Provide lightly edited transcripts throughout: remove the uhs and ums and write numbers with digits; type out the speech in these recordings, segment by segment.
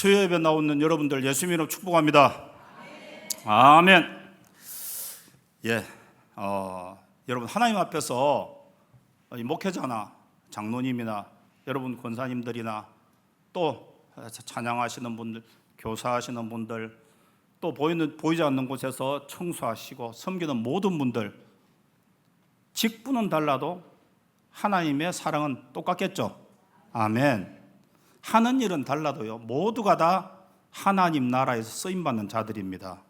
수요 예배 나오는 여러분들 예수 이름으로 축복합니다. 아멘. 예, 여러분 하나님 앞에서 이 목회자나 장로님이나 여러분 권사님들이나 또 찬양하시는 분들, 교사하시는 분들, 또 보이지 않는 곳에서 청소하시고 섬기는 모든 분들, 직분은 달라도 하나님의 사랑은 똑같겠죠. 아멘. 하는 일은 달라도요, 모두가 다 하나님 나라에서 쓰임받는 자들입니다.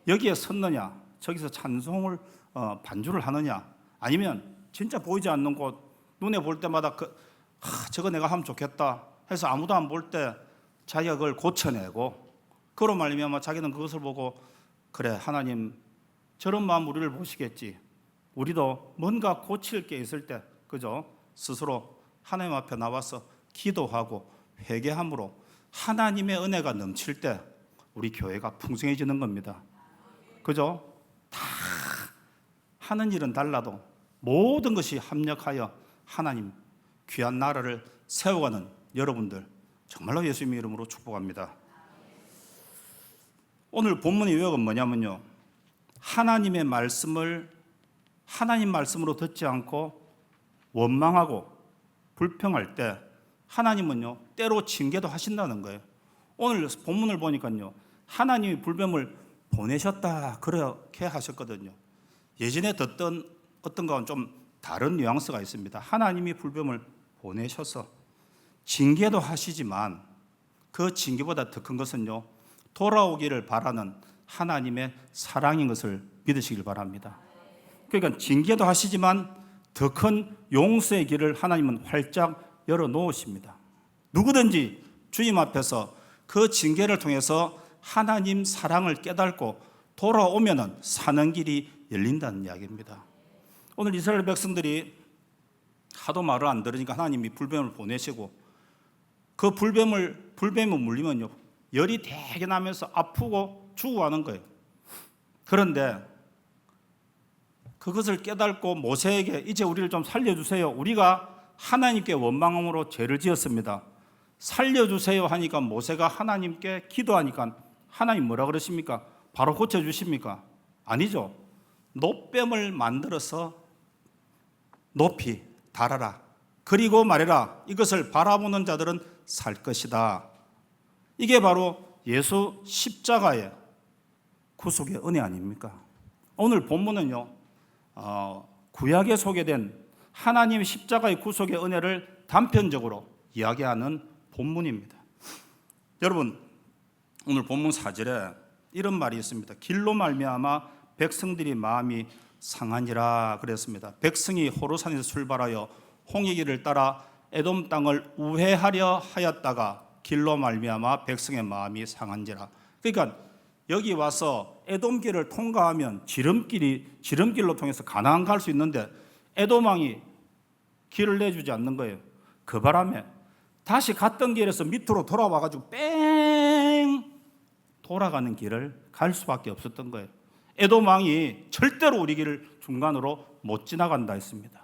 여기에 섰느냐, 저기서 찬송을 반주를 하느냐, 아니면 진짜 보이지 않는 곳, 눈에 볼 때마다 저거 내가 하면 좋겠다 해서 아무도 안 볼 때 자기가 그걸 고쳐내고, 그로 말미암아 자기는 그것을 보고 그래, 하나님 저런 마음 우리를 보시겠지, 우리도 뭔가 고칠 게 있을 때 그죠? 스스로 하나님 앞에 나와서 기도하고 회개함으로 하나님의 은혜가 넘칠 때 우리 교회가 풍성해지는 겁니다. 그죠? 다 하는 일은 달라도 모든 것이 합력하여 하나님 귀한 나라를 세워가는 여러분들, 정말로 예수님의 이름으로 축복합니다. 오늘 본문의 요약은 뭐냐면요, 하나님의 말씀을 하나님 말씀으로 듣지 않고 원망하고 불평할 때 하나님은요, 때로 징계도 하신다는 거예요. 오늘 본문을 보니까요, 하나님이 불뱀을 보내셨다 그렇게 하셨거든요. 예전에 듣던 어떤 거와는 좀 다른 뉘앙스가 있습니다. 하나님이 불뱀을 보내셔서 징계도 하시지만 그 징계보다 더 큰 것은요, 돌아오기를 바라는 하나님의 사랑인 것을 믿으시길 바랍니다. 그러니까 징계도 하시지만 더 큰 용서의 길을 하나님은 활짝 열어놓으십니다. 누구든지 주님 앞에서 그 징계를 통해서 하나님 사랑을 깨닫고 돌아오면 사는 길이 열린다는 이야기입니다. 오늘 이스라엘 백성들이 하도 말을 안 들으니까 하나님이 불뱀을 보내시고, 그 불뱀이 물리면요, 열이 되게 나면서 아프고 죽어가는 거예요. 그런데 그것을 깨닫고 모세에게 이제 우리를 좀 살려주세요, 우리가 하나님께 원망함으로 죄를 지었습니다, 살려주세요 하니까 모세가 하나님께 기도하니까 하나님 뭐라 그러십니까? 바로 고쳐주십니까? 아니죠. 놋뱀을 만들어서 높이 달아라, 그리고 말해라, 이것을 바라보는 자들은 살 것이다. 이게 바로 예수 십자가의 구속의 은혜 아닙니까? 오늘 본문은요, 구약에 소개된 하나님 십자가의 구속의 은혜를 단편적으로 이야기하는 본문입니다. 여러분, 오늘 본문 4절에 이런 말이 있습니다. 길로 말미암아 백성들이 마음이 상하니라 그랬습니다. 백성이 호르산에서 출발하여 홍해길을 따라 에돔 땅을 우회하려 하였다가 길로 말미암아 백성의 마음이 상한지라. 그러니까 여기 와서 에돔길을 통과하면 지름길로 통해서 가나안 갈 수 있는데 에돔 왕이 길을 내주지 않는 거예요. 그 바람에 다시 갔던 길에서 밑으로 돌아와가지고 뺑 돌아가는 길을 갈 수밖에 없었던 거예요. 에돔 왕이 절대로 우리 길을 중간으로 못 지나간다 했습니다.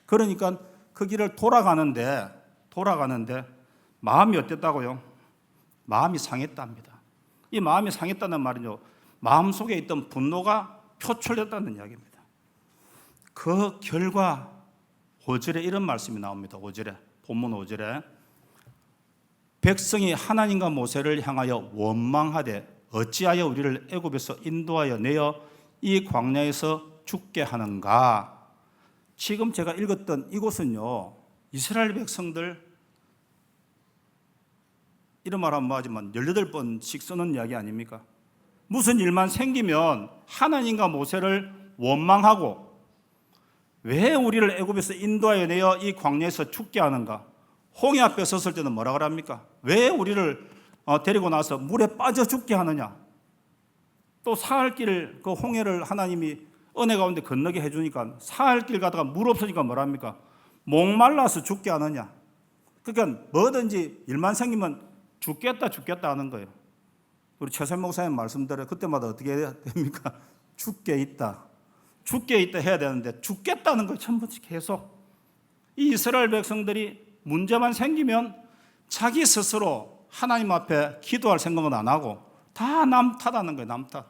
그러니까 그 길을 돌아가는데 마음이 어땠다고요? 마음이 상했답니다. 이 마음이 상했다는 말은요, 마음속에 있던 분노가 표출됐다는 이야기입니다. 그 결과 5절에 이런 말씀이 나옵니다. 5절에, 본문 5절에 백성이 하나님과 모세를 향하여 원망하되 어찌하여 우리를 애굽에서 인도하여 내어 이 광야에서 죽게 하는가. 지금 제가 읽었던 이곳은요, 이스라엘 백성들, 이런 말 하면 뭐하지만 18번씩 쓰는 이야기 아닙니까? 무슨 일만 생기면 하나님과 모세를 원망하고 왜 우리를 애굽에서 인도하여 내어 이 광야에서 죽게 하는가? 홍해 앞에 섰을 때는 뭐라 그럽니까? 왜 우리를 데리고 나서 물에 빠져 죽게 하느냐? 또 사흘길 그 홍해를 하나님이 은혜 가운데 건너게 해주니까 사흘길 가다가 물 없으니까 뭐랍니까? 목말라서 죽게 하느냐? 그러니까 뭐든지 일만 생기면 죽겠다 하는 거예요. 우리 최선 목사님 말씀대로 그때마다 어떻게 해야 됩니까? 죽게 있다 해야 되는데 죽겠다는 걸 전부 계속. 이 이스라엘 백성들이 문제만 생기면 자기 스스로 하나님 앞에 기도할 생각은 안 하고 다 남 탓하는 거예요. 남 탓.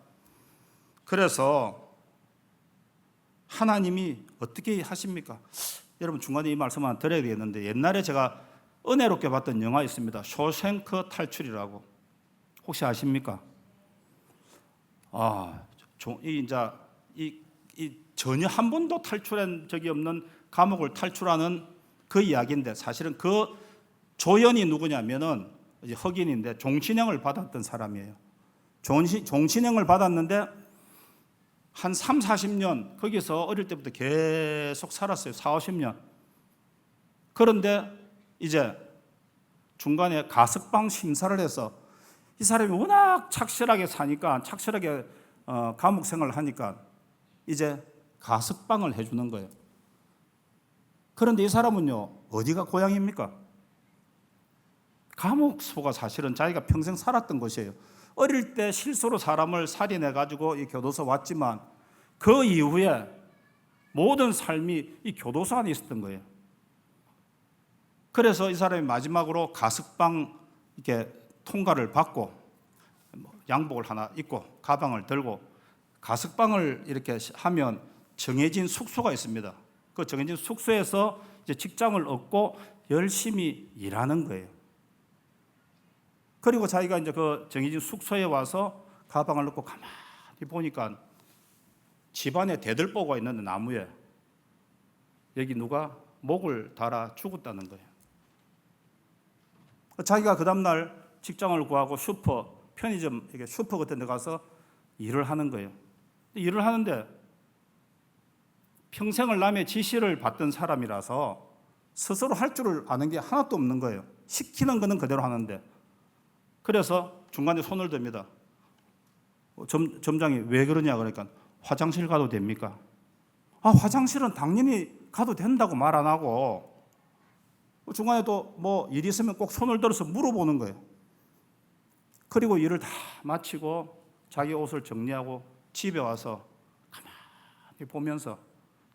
그래서 하나님이 어떻게 하십니까? 여러분 중간에 이 말씀 하나 드려야 되겠는데, 옛날에 제가 은혜롭게 봤던 영화 있습니다. 쇼생크 탈출이라고. 혹시 아십니까? 전혀 한 번도 탈출한 적이 없는 감옥을 탈출하는 그 이야기인데, 사실은 그 조연이 누구냐면은 이제 흑인인데 종신형을 받았던 사람이에요. 종신형을 받았는데 한 3, 40년 거기서 어릴 때부터 계속 살았어요. 4, 50년. 그런데 이제 중간에 가석방 심사를 해서 이 사람이 워낙 착실하게 사니까, 착실하게 감옥 생활을 하니까 이제 가석방을 해주는 거예요. 그런데 이 사람은요, 어디가 고향입니까? 감옥소가 사실은 자기가 평생 살았던 곳이에요. 어릴 때 실수로 사람을 살인해가지고 이 교도소 왔지만 그 이후에 모든 삶이 이 교도소 안에 있었던 거예요. 그래서 이 사람이 마지막으로 가석방 이렇게 통과를 받고 양복을 하나 입고 가방을 들고 가석방을 이렇게 하면 정해진 숙소가 있습니다. 그 정해진 숙소에서 이제 직장을 얻고 열심히 일하는 거예요. 그리고 자기가 이제 그 정해진 숙소에 와서 가방을 넣고 가만히 보니까 집안에 대들보가 있는데, 나무에 여기 누가 목을 달아 죽었다는 거예요. 자기가 그 다음날 직장을 구하고 편의점, 슈퍼 같은 데 가서 일을 하는 거예요. 일을 하는데 평생을 남의 지시를 받던 사람이라서 스스로 할 줄을 아는 게 하나도 없는 거예요. 시키는 거는 그대로 하는데. 그래서 중간에 손을 듭니다. 점장이 왜 그러냐 그러니까 화장실 가도 됩니까? 화장실은 당연히 가도 된다고 말 안 하고 중간에 또 뭐 일이 있으면 꼭 손을 들어서 물어보는 거예요. 그리고 일을 다 마치고 자기 옷을 정리하고 집에 와서 가만히 보면서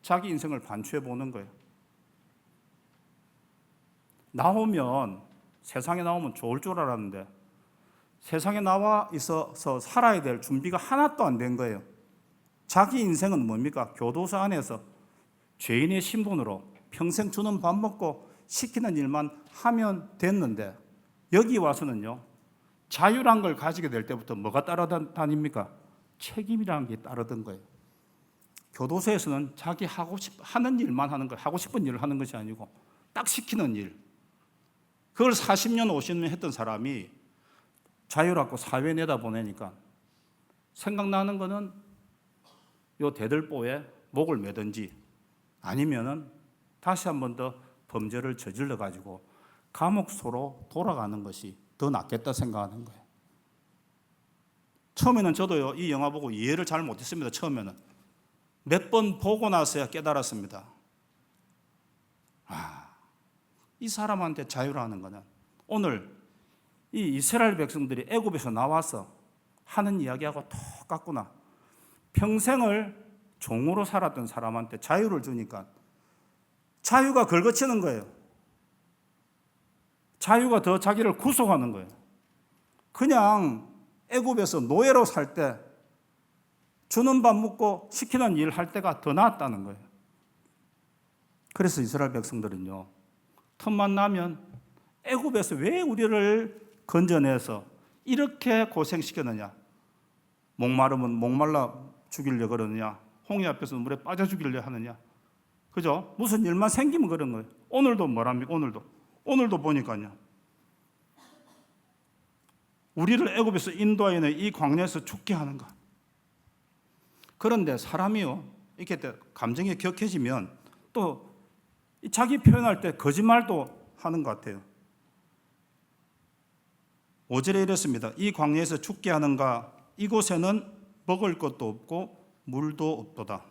자기 인생을 반추해 보는 거예요. 세상에 나오면 좋을 줄 알았는데 세상에 나와 있어서 살아야 될 준비가 하나도 안 된 거예요. 자기 인생은 뭡니까? 교도소 안에서 죄인의 신분으로 평생 주는 밥 먹고 시키는 일만 하면 됐는데, 여기 와서는요, 자유란 걸 가지게 될 때부터 뭐가 따라다닙니까? 책임이라는 게 따르던 거예요. 교도소에서는 자기 하는 일만 하는 거예요. 하고 싶은 일을 하는 것이 아니고 딱 시키는 일. 그걸 40년, 50년 했던 사람이 자유롭고 사회에 내다보내니까 생각나는 거는 요 대들보에 목을 매든지 아니면은 다시 한 번 더 범죄를 저질러 가지고 감옥소로 돌아가는 것이 더 낫겠다 생각하는 거예요. 처음에는 저도요, 이 영화 보고 이해를 잘 못했습니다. 처음에는 몇 번 보고 나서야 깨달았습니다. 이 사람한테 자유라는 거는 오늘 이 이스라엘 백성들이 애굽에서 나와서 하는 이야기하고 똑같구나. 평생을 종으로 살았던 사람한테 자유를 주니까 자유가 걸거치는 거예요. 자유가 더 자기를 구속하는 거예요. 그냥 애굽에서 노예로 살 때 주는 밥 먹고 시키는 일 할 때가 더 나았다는 거예요. 그래서 이스라엘 백성들은요, 틈만 나면 애굽에서 왜 우리를 건져내서 이렇게 고생시켰느냐, 목마르면 목말라 죽이려 그러느냐, 홍해 앞에서 물에 빠져 죽이려 하느냐, 그죠? 무슨 일만 생기면 그런 거예요. 오늘도 뭐랍니까? 오늘도 보니까요, 우리를 애굽에서 인도하여 이 광야에서 죽게 하는가. 그런데 사람이요, 이렇게 감정이 격해지면 또 자기 표현할 때 거짓말도 하는 것 같아요. 5절에 이랬습니다. 이 광야에서 죽게 하는가, 이곳에는 먹을 것도 없고 물도 없도다.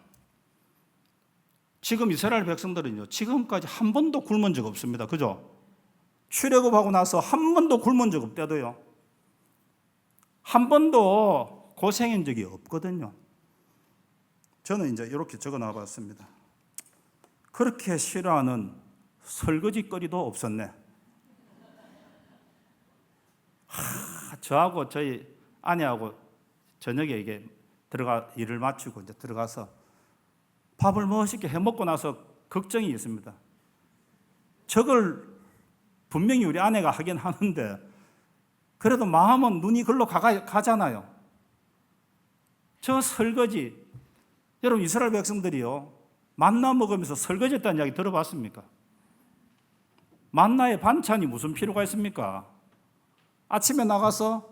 지금 이스라엘 백성들은요, 지금까지 한 번도 굶은 적 없습니다. 그죠? 출애굽하고 나서 한 번도 굶은 적 없대도요, 한 번도 고생한 적이 없거든요. 저는 이제 이렇게 적어 놔봤습니다. 그렇게 싫어하는 설거지거리도 없었네. 저하고 저희 아내하고 저녁에 이게 일을 마치고 이제 들어가서 밥을 멋있게 해 먹고 나서 걱정이 있습니다. 저걸 분명히 우리 아내가 하긴 하는데 그래도 마음은 눈이 글로 가잖아요. 저 설거지, 여러분 이스라엘 백성들이요 만나 먹으면서 설거지했다는 이야기 들어봤습니까? 만나의 반찬이 무슨 필요가 있습니까? 아침에 나가서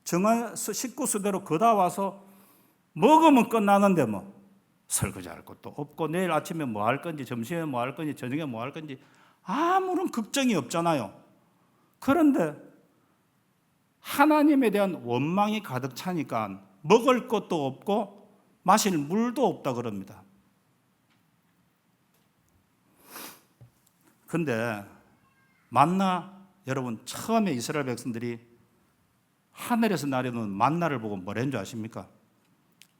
정한 식구 수대로 거다 와서 먹으면 끝나는데 뭐 설거지할 것도 없고 내일 아침에 뭐 할 건지 점심에 뭐 할 건지 저녁에 뭐 할 건지 아무런 걱정이 없잖아요. 그런데 하나님에 대한 원망이 가득 차니까 먹을 것도 없고 마실 물도 없다 그럽니다. 근데 만나 여러분 처음에 이스라엘 백성들이 하늘에서 내려오는 만나를 보고 뭐라는 줄 아십니까?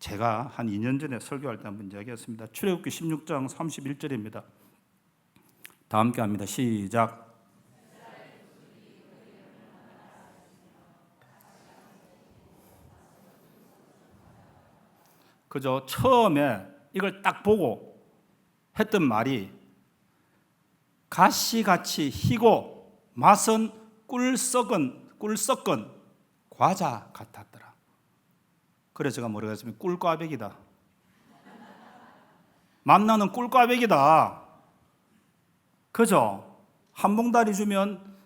제가 한 2년 전에 설교할 때 한번 이야기했습니다. 출애굽기 16장 31절입니다. 다 함께 합니다. 시작. 그죠? 처음에 이걸 딱 보고 했던 말이 가시같이 희고 맛은 꿀 썩은 과자 같았더라. 그래서 제가 뭐라고 했습니까? 꿀꽈배기다. 만나는 꿀꽈배기다. 그죠? 한 봉다리 주면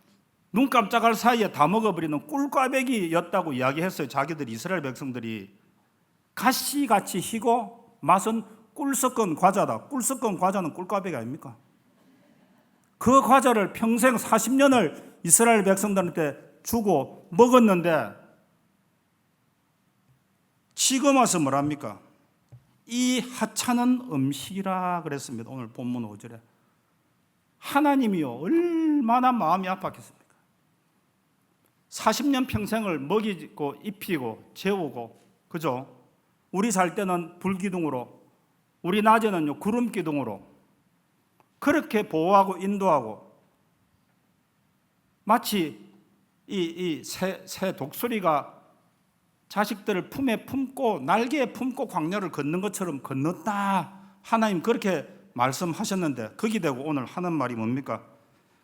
눈 깜짝할 사이에 다 먹어버리는 꿀꽈배기였다고 이야기했어요. 자기들 이스라엘 백성들이. 가시같이 희고 맛은 꿀 섞은 과자다. 꿀 섞은 과자는 꿀꽈배기 아닙니까? 그 과자를 평생 40년을 이스라엘 백성들한테 주고 먹었는데 지금 와서 뭐랍니까? 이 하찮은 음식이라 그랬습니다. 오늘 본문 5절에. 하나님이요 얼마나 마음이 아팠겠습니까? 40년 평생을 먹이고 입히고 재우고 그죠? 우리 살 때는 불기둥으로 우리 낮에는 구름기둥으로 그렇게 보호하고 인도하고 마치 이 새 독수리가 자식들을 품에 품고 날개에 품고 광야를 걷는 것처럼 건넜다. 하나님 그렇게 말씀하셨는데 거기 대고 오늘 하는 말이 뭡니까?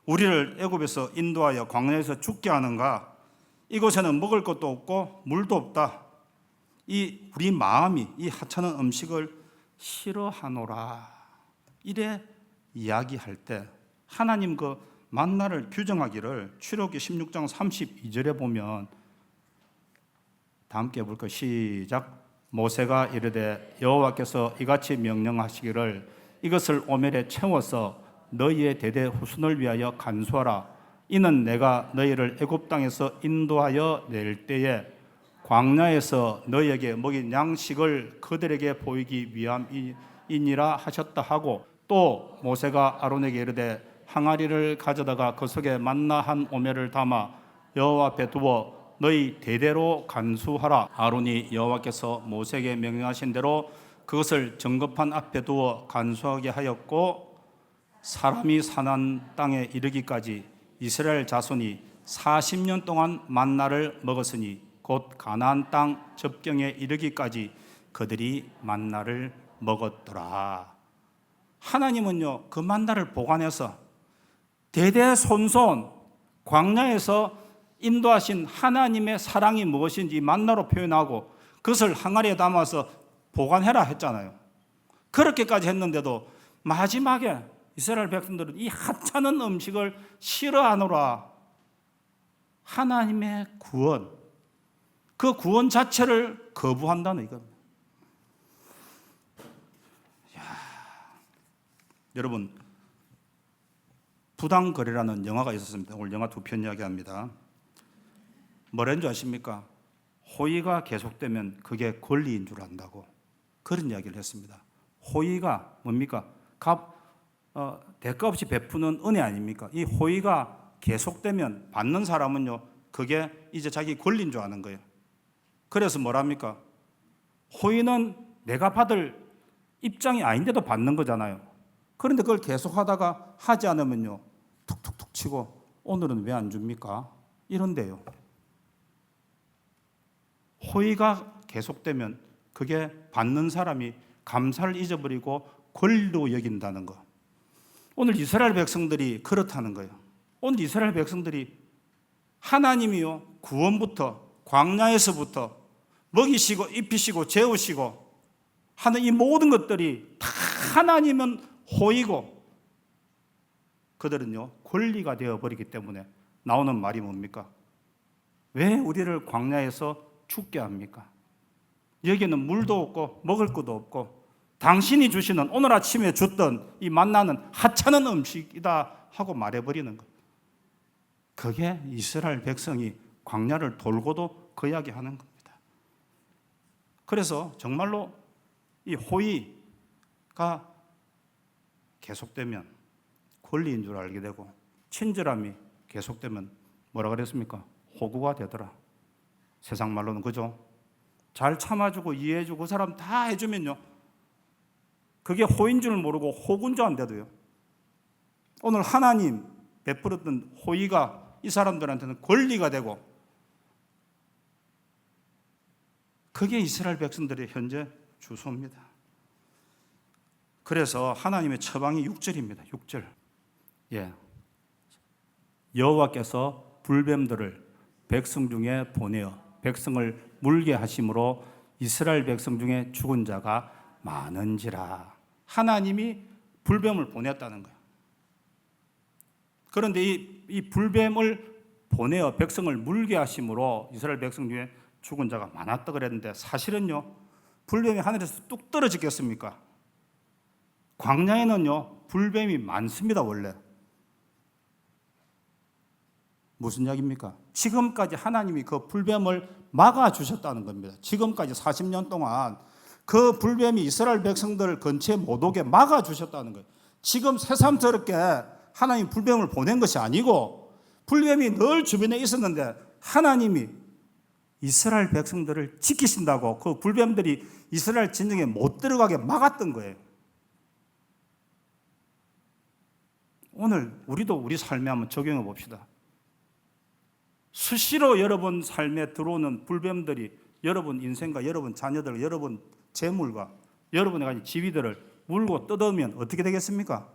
우리를 애굽에서 인도하여 광야에서 죽게 하는가? 이곳에는 먹을 것도 없고 물도 없다. 이 우리 마음이 이 하찮은 음식을 싫어하노라. 이래 이야기할 때 하나님 그 만나를 규정하기를 출애굽기 16장 32절에 보면 다 함께 볼까요? 시작. 모세가 이르되 여호와께서 이같이 명령하시기를 이것을 오멜에 채워서 너희의 대대 후손을 위하여 간수하라. 이는 내가 너희를 애굽 땅에서 인도하여 낼 때에 광야에서 너희에게 먹인 양식을 그들에게 보이기 위함이니라 하셨다 하고 또 모세가 아론에게 이르되 항아리를 가져다가 그 속에 만나 한 오멜을 담아 여호와 앞에 두어 너희 대대로 간수하라. 아론이 여호와께서 모세에게 명령하신 대로 그것을 정거판 앞에 두어 간수하게 하였고 사람이 사는 땅에 이르기까지 이스라엘 자손이 40년 동안 만나를 먹었으니 곧 가나안 땅 접경에 이르기까지 그들이 만나를 먹었더라. 하나님은요 그 만나를 보관해서 대대손손 광야에서 인도하신 하나님의 사랑이 무엇인지 만나로 표현하고 그것을 항아리에 담아서 보관해라 했잖아요. 그렇게까지 했는데도 마지막에 이스라엘 백성들은 이 하찮은 음식을 싫어하노라. 하나님의 구원, 그 구원 자체를 거부한다는 이겁니다. 여러분 부당거래라는 영화가 있었습니다. 오늘 영화 2편 이야기합니다. 뭐라는 줄 아십니까? 호의가 계속되면 그게 권리인 줄 안다고 그런 이야기를 했습니다. 호의가 뭡니까? 대가 없이 베푸는 은혜 아닙니까? 이 호의가 계속되면 받는 사람은요 그게 이제 자기 권리인 줄 아는 거예요. 그래서 뭐랍니까? 호의는 내가 받을 입장이 아닌데도 받는 거잖아요. 그런데 그걸 계속 하다가 하지 않으면요 툭툭툭 치고 오늘은 왜 안 줍니까? 이런데요. 호의가 계속되면 그게 받는 사람이 감사를 잊어버리고 권리로 여긴다는 거. 오늘 이스라엘 백성들이 그렇다는 거예요. 오늘 이스라엘 백성들이 하나님이요, 구원부터 광야에서부터 먹이시고 입히시고 재우시고 하는 이 모든 것들이 다 하나님은 호의고 그들은요 권리가 되어버리기 때문에 나오는 말이 뭡니까? 왜 우리를 광야에서 죽게 합니까? 여기는 물도 없고 먹을 것도 없고 당신이 주시는 오늘 아침에 줬던 이 만나는 하찮은 음식이다 하고 말해버리는 것. 그게 이스라엘 백성이 광야를 돌고도 그 이야기하는 겁니다. 그래서 정말로 이 호의가 계속되면 권리인 줄 알게 되고 친절함이 계속되면 뭐라 그랬습니까? 호구가 되더라. 세상 말로는 그죠? 잘 참아주고 이해해주고 그 사람 다 해주면요 그게 호인 줄 모르고 호구인 줄 안돼도요 오늘 하나님 베풀었던 호의가 이 사람들한테는 권리가 되고 그게 이스라엘 백성들의 현재 주소입니다. 그래서 하나님의 처방이 6절입니다. 6절. 예. 여호와께서 불뱀들을 백성 중에 보내어 백성을 물게 하심으로 이스라엘 백성 중에 죽은 자가 많은지라. 하나님이 불뱀을 보냈다는 거예요. 그런데 이 불뱀을 보내어 백성을 물게 하심으로 이스라엘 백성 중에 죽은 자가 많았다 그랬는데 사실은요 불뱀이 하늘에서 뚝 떨어지겠습니까? 광야에는요 불뱀이 많습니다. 원래 무슨 이야기입니까? 지금까지 하나님이 그 불뱀을 막아주셨다는 겁니다. 지금까지 40년 동안 그 불뱀이 이스라엘 백성들 근처에 못 오게 막아주셨다는 거예요. 지금 새삼스럽게 하나님 불뱀을 보낸 것이 아니고 불뱀이 늘 주변에 있었는데 하나님이 이스라엘 백성들을 지키신다고 그 불뱀들이 이스라엘 진영에 못 들어가게 막았던 거예요. 오늘 우리도 우리 삶에 한번 적용해 봅시다. 수시로 여러분 삶에 들어오는 불뱀들이 여러분 인생과 여러분 자녀들, 여러분 재물과 여러분의 가진 지위들을 물고 뜯으면 어떻게 되겠습니까?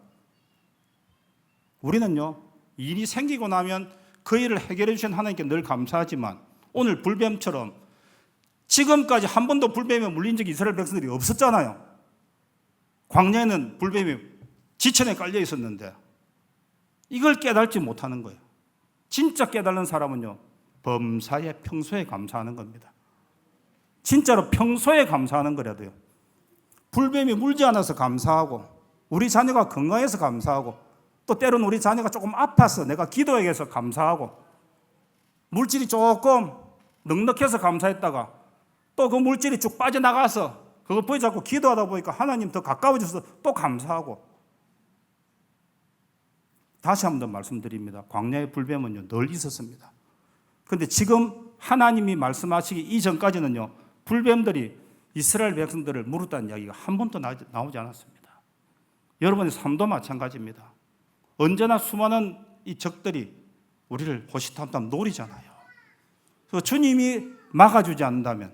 우리는요 일이 생기고 나면 그 일을 해결해 주신 하나님께 늘 감사하지만 오늘 불뱀처럼 지금까지 한 번도 불뱀에 물린 적이 이스라엘 백성들이 없었잖아요. 광야에는 불뱀이 지천에 깔려 있었는데 이걸 깨달지 못하는 거예요. 진짜 깨달은 사람은요 범사에 평소에 감사하는 겁니다. 진짜로 평소에 감사하는 거라도요 불뱀이 물지 않아서 감사하고 우리 자녀가 건강해서 감사하고 또 때로는 우리 자녀가 조금 아파서 내가 기도해서 감사하고 물질이 조금 넉넉해서 감사했다가 또 그 물질이 쭉 빠져나가서 그걸 붙잡고 기도하다 보니까 하나님 더 가까워져서 또 감사하고 다시 한 번 더 말씀드립니다. 광야의 불뱀은요 늘 있었습니다. 그런데 지금 하나님이 말씀하시기 이전까지는요 불뱀들이 이스라엘 백성들을 물었다는 이야기가 한 번도 나오지 않았습니다. 여러분의 삶도 마찬가지입니다. 언제나 수많은 이 적들이 우리를 호시탐탐 노리잖아요. 그래서 주님이 막아주지 않는다면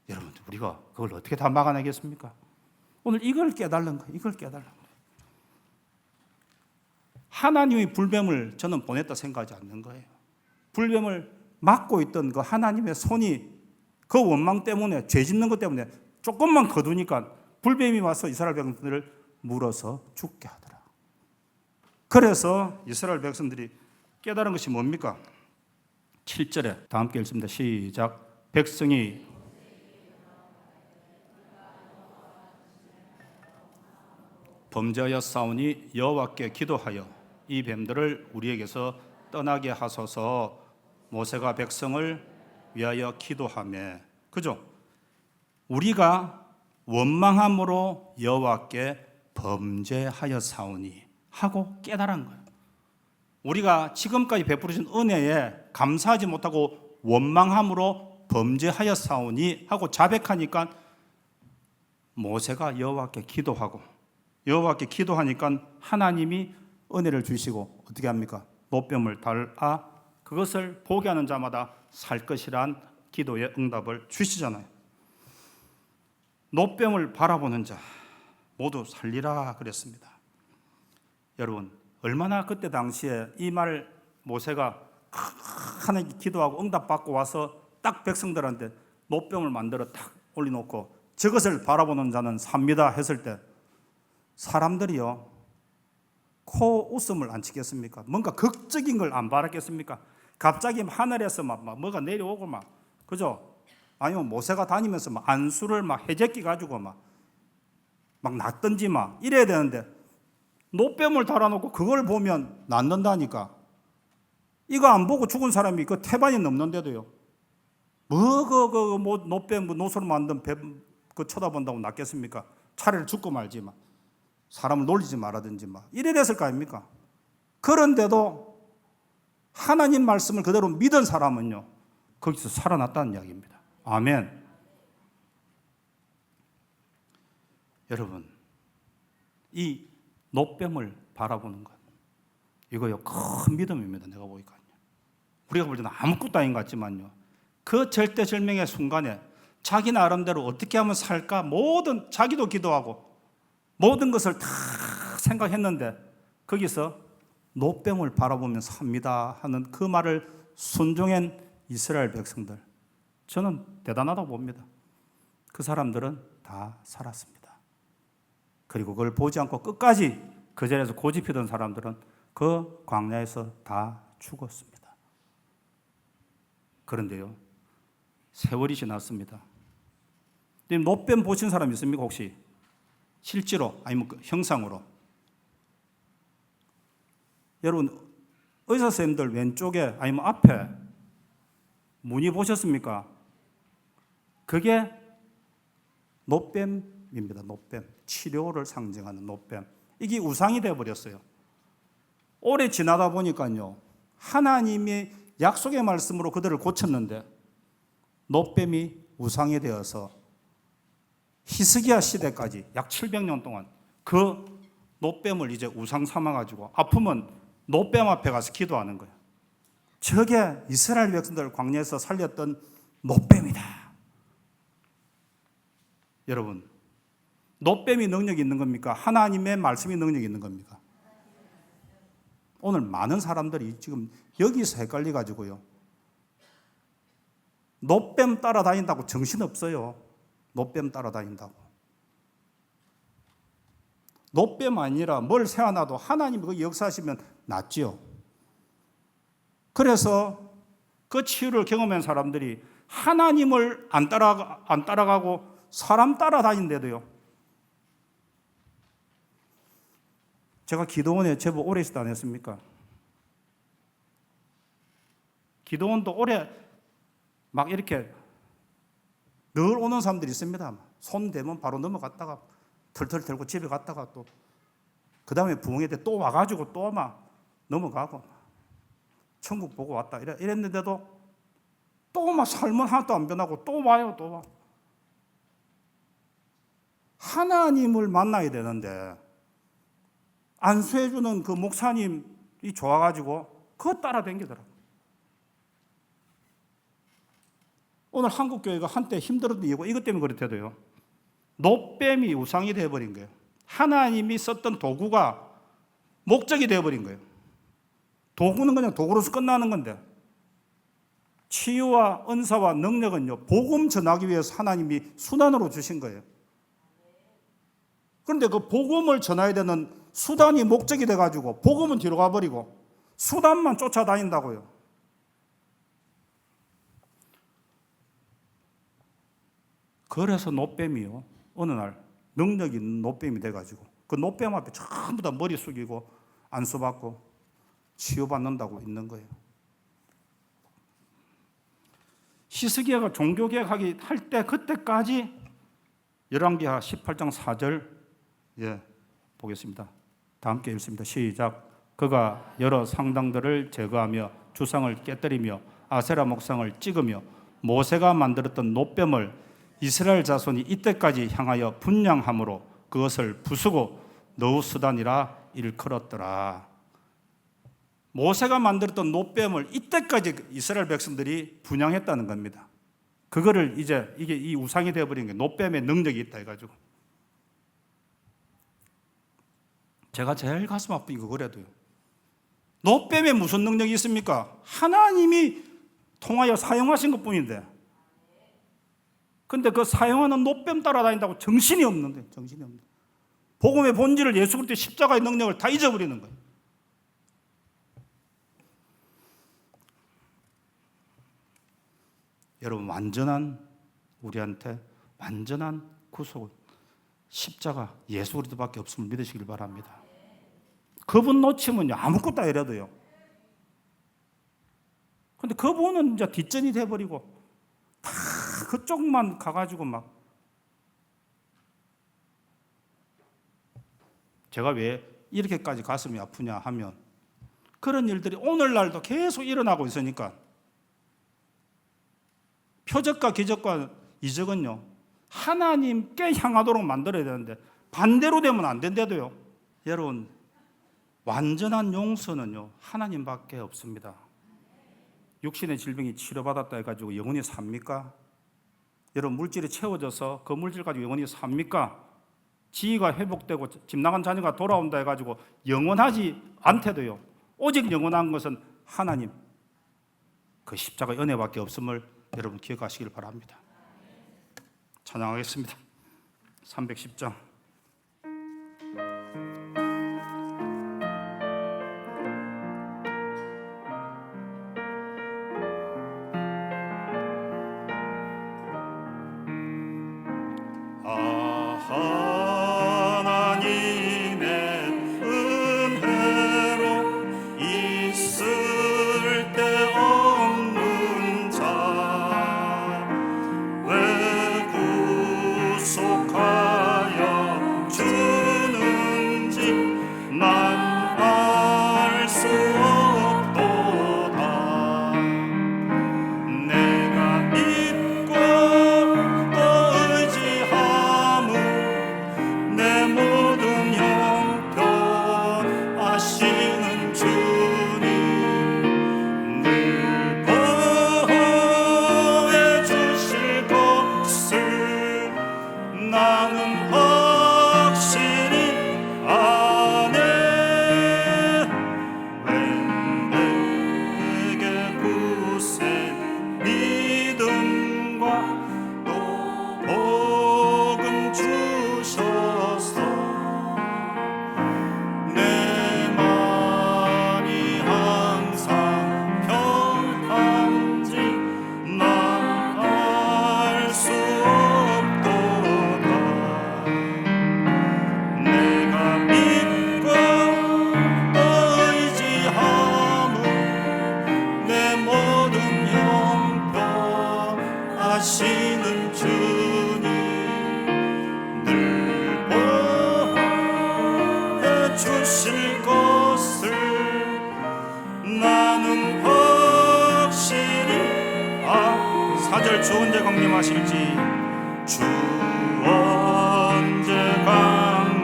여러분들 우리가 그걸 어떻게 다 막아내겠습니까? 오늘 이걸 깨달는 거예요. 이걸 깨달는 거예요. 하나님이 불뱀을 저는 보냈다 생각하지 않는 거예요. 불뱀을 막고 있던 그 하나님의 손이 그 원망 때문에 죄 짓는 것 때문에 조금만 거두니까 불뱀이 와서 이스라엘 백성들을 물어서 죽게 하더라. 그래서 이스라엘 백성들이 깨달은 것이 뭡니까? 7절에 다 함께 읽습니다. 시작. 백성이 범죄하여 싸우니 여호와께 기도하여 이 뱀들을 우리에게서 떠나게 하소서. 모세가 백성을 위하여 기도하며 그죠? 우리가 원망함으로 여호와께 범죄하여 싸우니 하고 깨달은 거예요. 우리가 지금까지 베풀으신 은혜에 감사하지 못하고 원망함으로 범죄하여 싸우니 하고 자백하니까 모세가 여호와께 기도하고 여호와께 기도하니까 하나님이 은혜를 주시고 어떻게 합니까? 노뱀을 달아 그것을 보게 하는 자마다 살 것이란 기도의 응답을 주시잖아요. 노뱀을 바라보는 자 모두 살리라 그랬습니다. 여러분, 얼마나 그때 당시에 이 말 모세가 하나님께 기도하고 응답받고 와서 딱 백성들한테 노뱀을 만들어 딱 올려놓고 저것을 바라보는 자는 삽니다 했을 때 사람들이요 코 웃음을 안 치겠습니까? 뭔가 극적인 걸 안 바랐겠습니까? 갑자기 하늘에서 막 뭐가 내려오고 막 그죠? 아니면 모세가 다니면서 막 안수를 막 해제끼 가지고 막 낫든지 막 이래야 되는데 노뱀을 달아놓고 그걸 보면 낫는다니까. 이거 안 보고 죽은 사람이 그 태반이 넘는데도요. 뭐 노뱀 노소로 만든 뱀 그 쳐다본다고 낫겠습니까? 차라리 죽고 말지 막 사람을 놀리지 말아든지 막 이래 됐을 거 아닙니까? 그런데도 하나님 말씀을 그대로 믿은 사람은요 거기서 살아났다는 이야기입니다. 아멘. 여러분, 이 노뱀을 바라보는 것 이거요 큰 믿음입니다. 내가 보니까요. 우리가 볼 때는 아무것도 아닌 것 같지만요. 그 절대절명의 순간에 자기 나름대로 어떻게 하면 살까 모든 자기도 기도하고 모든 것을 다 생각했는데 거기서 노뱀을 바라보며 삽니다 하는 그 말을 순종한 이스라엘 백성들 저는 대단하다고 봅니다. 그 사람들은 다 살았습니다. 그리고 그걸 보지 않고 끝까지 그 자리에서 고집피던 사람들은 그 광야에서 다 죽었습니다. 그런데요 세월이 지났습니다. 노뱀 보신 사람 있습니까 혹시? 실제로 아니면 형상으로? 여러분 의사 선생님들 왼쪽에 아니면 앞에 무늬 보셨습니까? 그게 노뱀입니다. 노뱀. 치료를 상징하는 노뱀. 이게 우상이 되어버렸어요. 오래 지나다 보니까요 하나님이 약속의 말씀으로 그들을 고쳤는데 노뱀이 우상이 되어서 히스기야 시대까지 약 700년 동안 그 노뱀을 이제 우상 삼아가지고 아프면 노뱀 앞에 가서 기도하는 거예요. 저게 이스라엘 백성들 광야에서 살렸던 노뱀이다. 여러분, 노뱀이 능력이 있는 겁니까? 하나님의 말씀이 능력이 있는 겁니까? 오늘 많은 사람들이 지금 여기서 헷갈려가지고요. 노뱀 따라다닌다고 정신없어요. 노뱀 따라다닌다고. 노뱀 아니라 뭘 세워놔도 하나님이 그 역사하시면 낫지요. 그래서 그 치유를 경험한 사람들이 하나님을 안 따라가고 사람 따라다닌데도요. 제가 기도원에 제법 오래 있었다 안 했습니까? 기도원도 오래 막 이렇게 늘 오는 사람들이 있습니다. 손 대면 바로 넘어갔다가 털털 털고 집에 갔다가 또 그 다음에 부흥회 때 또 와가지고 또 막 넘어가고 천국 보고 왔다 이랬는데도 또 막 삶은 하나도 안 변하고 또 와요 또 와. 하나님을 만나야 되는데 안수해주는 그 목사님이 좋아가지고 그거 따라다니더라고요. 오늘 한국교회가 한때 힘들었던 이유가 이것 때문에 그렇대도요. 노뱀이 우상이 되어버린 거예요. 하나님이 썼던 도구가 목적이 되어버린 거예요. 도구는 그냥 도구로서 끝나는 건데 치유와 은사와 능력은요 복음 전하기 위해서 하나님이 수단으로 주신 거예요. 그런데 그 복음을 전해야 되는 수단이 목적이 돼가지고 복음은 뒤로 가버리고 수단만 쫓아다닌다고요. 그래서 노뱀이요 어느 날 능력 있는 노뱀이 돼가지고 그 노뱀 앞에 전부 다 머리 숙이고 안수받고 치유받는다고 있는 거예요. 히스기야가 종교개혁하기 할 때 그때까지 열왕기하 18장 4절 보겠습니다. 다 함께 읽습니다. 시작. 그가 여러 상당들을 제거하며 주상을 깨뜨리며 아세라 목상을 찍으며 모세가 만들었던 노뱀을 이스라엘 자손이 이때까지 향하여 분향함으로 그것을 부수고 너우수단이라 일컬었더라. 모세가 만들었던 노뱀을 이때까지 이스라엘 백성들이 분향했다는 겁니다. 그거를 이제 이게 이 우상이 되어버린 게 노뱀의 능력이 있다 해가지고 제가 제일 가슴 아픈 게 그거라도요. 노뱀에 무슨 능력이 있습니까? 하나님이 통하여 사용하신 것뿐인데, 근데 그 사용하는 노뱀 따라다닌다고 정신이 없는데, 정신이 없는데 복음의 본질을 예수 그리스도의 십자가의 능력을 다 잊어버리는 거예요. 여러분, 우리한테 완전한 구속은 십자가 예수 그리스도밖에 없음을 믿으시길 바랍니다. 그분 놓치면요 아무것도 아니라도요. 근데 그분은 이제 뒷전이 돼버리고 다 그쪽만 가가지고 막. 제가 왜 이렇게까지 가슴이 아프냐 하면 그런 일들이 오늘날도 계속 일어나고 있으니까. 표적과 기적과 이적은요 하나님께 향하도록 만들어야 되는데 반대로 되면 안 된대도요. 여러분, 완전한 용서는요 하나님밖에 없습니다. 육신의 질병이 치료받았다 해가지고 영원히 삽니까? 여러분, 물질이 채워져서 그 물질 가지고 영원히 삽니까? 지위가 회복되고 집 나간 자녀가 돌아온다 해가지고 영원하지 않대도요. 오직 영원한 것은 하나님, 그 십자가의 은혜밖에 없음을 여러분 기억하시길 바랍니다. 찬양하겠습니다. 310장. 하시는 주님 늘 보호해 주실 것을 나는 확실히 4절 주 언제 강림하실지 주 언제 강림하실지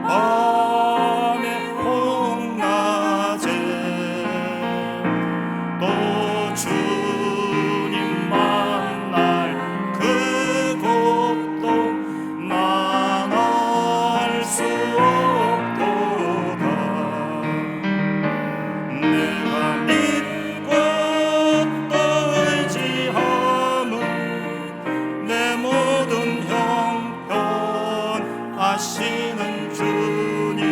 밤에 홍낮에 또 주님 만날 그곳도 난 알 수 없도다. 내가 믿고 또 의지함은 내 모든 형편 아시는 주님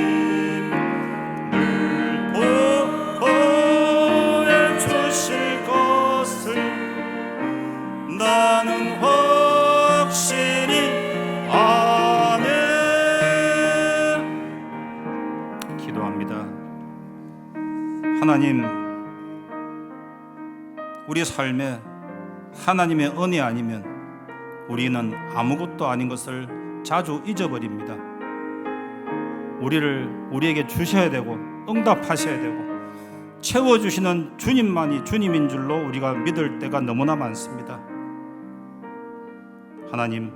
늘 보호해 주실 것을 나는 확실히 아네. 기도합니다. 하나님, 우리 삶에 하나님의 은혜 아니면 우리는 아무것도 아닌 것을 자주 잊어버립니다. 우리에게 주셔야 되고 응답하셔야 되고 채워주시는 주님만이 주님인 줄로 우리가 믿을 때가 너무나 많습니다. 하나님,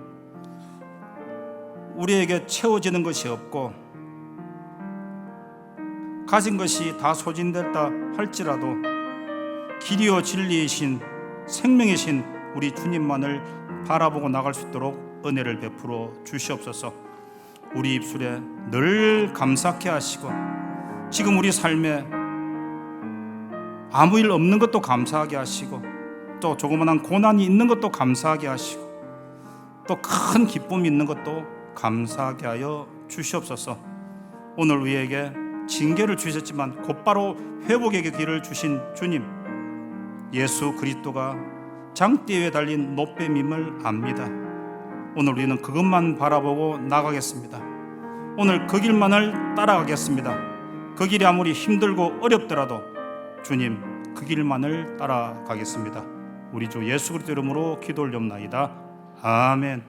우리에게 채워지는 것이 없고 가진 것이 다 소진됐다 할지라도 길이요 진리이신 생명이신 우리 주님만을 바라보고 나갈 수 있도록 은혜를 베풀어 주시옵소서. 우리 입술에 늘 감사케 하시고 지금 우리 삶에 아무 일 없는 것도 감사하게 하시고 또 조그마한 고난이 있는 것도 감사하게 하시고 또 큰 기쁨이 있는 것도 감사하게 하여 주시옵소서. 오늘 우리에게 징계를 주셨지만 곧바로 회복의 길을 주신 주님 예수 그리스도가 장대 위에 달린 노뱀임을 압니다. 오늘 우리는 그것만 바라보고 나가겠습니다. 오늘 그 길만을 따라가겠습니다. 그 길이 아무리 힘들고 어렵더라도 주님 그 길만을 따라가겠습니다. 우리 주 예수 그리스도 이름으로 기도 올려옵나이다. 아멘.